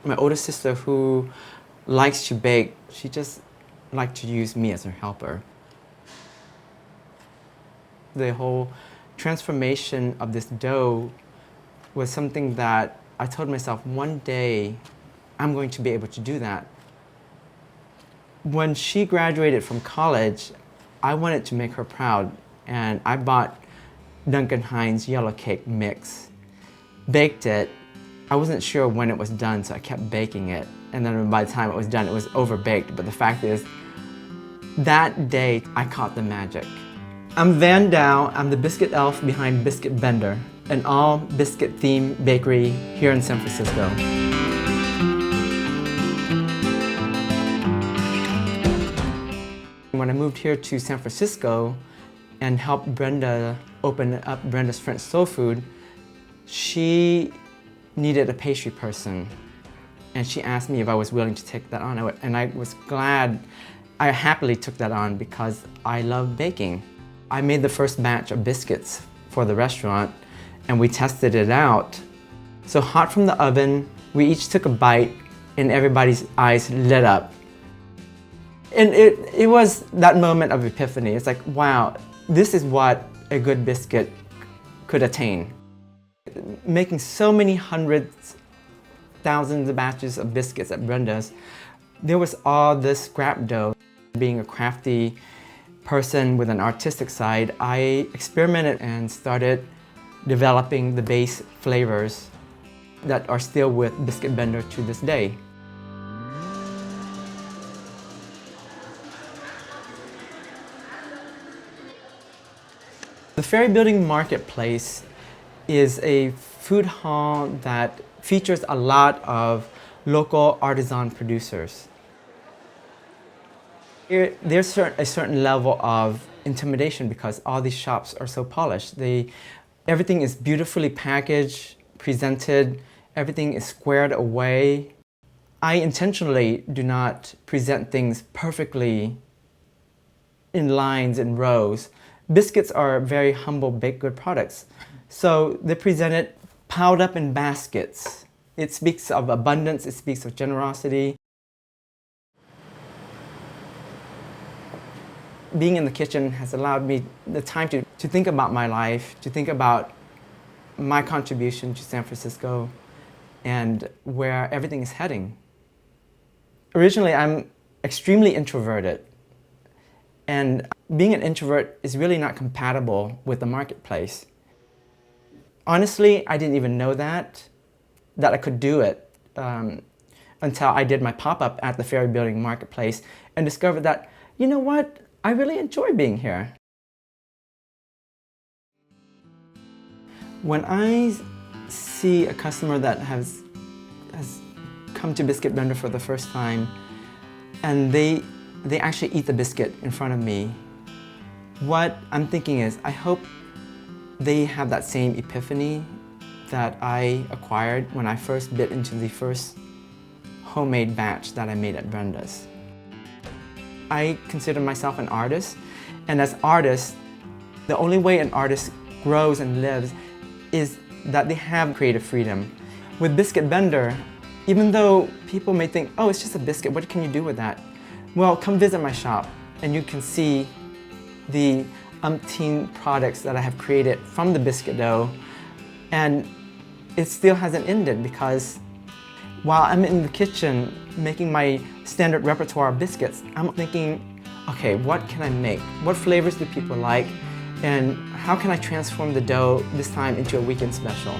My older sister, who likes to bake, she just liked to use me as her helper. The whole transformation of this dough was something that I told myself, one day I'm going to be able to do that. When she graduated from college, I wanted to make her proud, and I bought Duncan Hines yellow cake mix, baked it. I wasn't sure when it was done, so I kept baking it, and then by the time it was done, it was overbaked. But the fact is, that day I caught the magic. I'm Van Dao. I'm the biscuit elf behind Biscuit Bender, an all-biscuit-themed bakery here in San Francisco. When I moved here to San Francisco and helped Brenda open up Brenda's French Soul Food, she needed a pastry person, and she asked me if I was willing to take that on, and I was glad. I happily took that on because I love baking. I made the first batch of biscuits for the restaurant, and we tested it out. So hot from the oven, we each took a bite, and everybody's eyes lit up. And it was that moment of epiphany. It's like, wow, this is what a good biscuit could attain. Making so many hundreds, thousands of batches of biscuits at Brenda's, there was all this scrap dough. Being a crafty person with an artistic side, I experimented and started developing the base flavors that are still with Biscuit Bender to this day. The Ferry Building Marketplace is a food hall that features a lot of local artisan producers. There's a certain level of intimidation because all these shops are so polished. Everything is beautifully packaged, presented, everything is squared away. I intentionally do not present things perfectly in lines and rows. Biscuits are very humble baked good products. So they're presented piled up in baskets. It speaks of abundance, it speaks of generosity. Being in the kitchen has allowed me the time to think about my life, to think about my contribution to San Francisco and where everything is heading. Originally, I'm extremely introverted. And being an introvert is really not compatible with the marketplace. Honestly, I didn't even know that I could do it until I did my pop-up at the Ferry Building Marketplace and discovered that, you know what, I really enjoy being here. When I see a customer that has come to Biscuit Bender for the first time and they actually eat the biscuit in front of me, what I'm thinking is, I hope they have that same epiphany that I acquired when I first bit into the first homemade batch that I made at Brenda's. I consider myself an artist, and as artists, the only way an artist grows and lives is that they have creative freedom. With Biscuit Bender, even though people may think, oh, it's just a biscuit, what can you do with that? Well, come visit my shop and you can see the umpteen products that I have created from the biscuit dough, and it still hasn't ended because while I'm in the kitchen making my standard repertoire of biscuits, I'm thinking, okay, what can I make? What flavors do people like? And how can I transform the dough this time into a weekend special?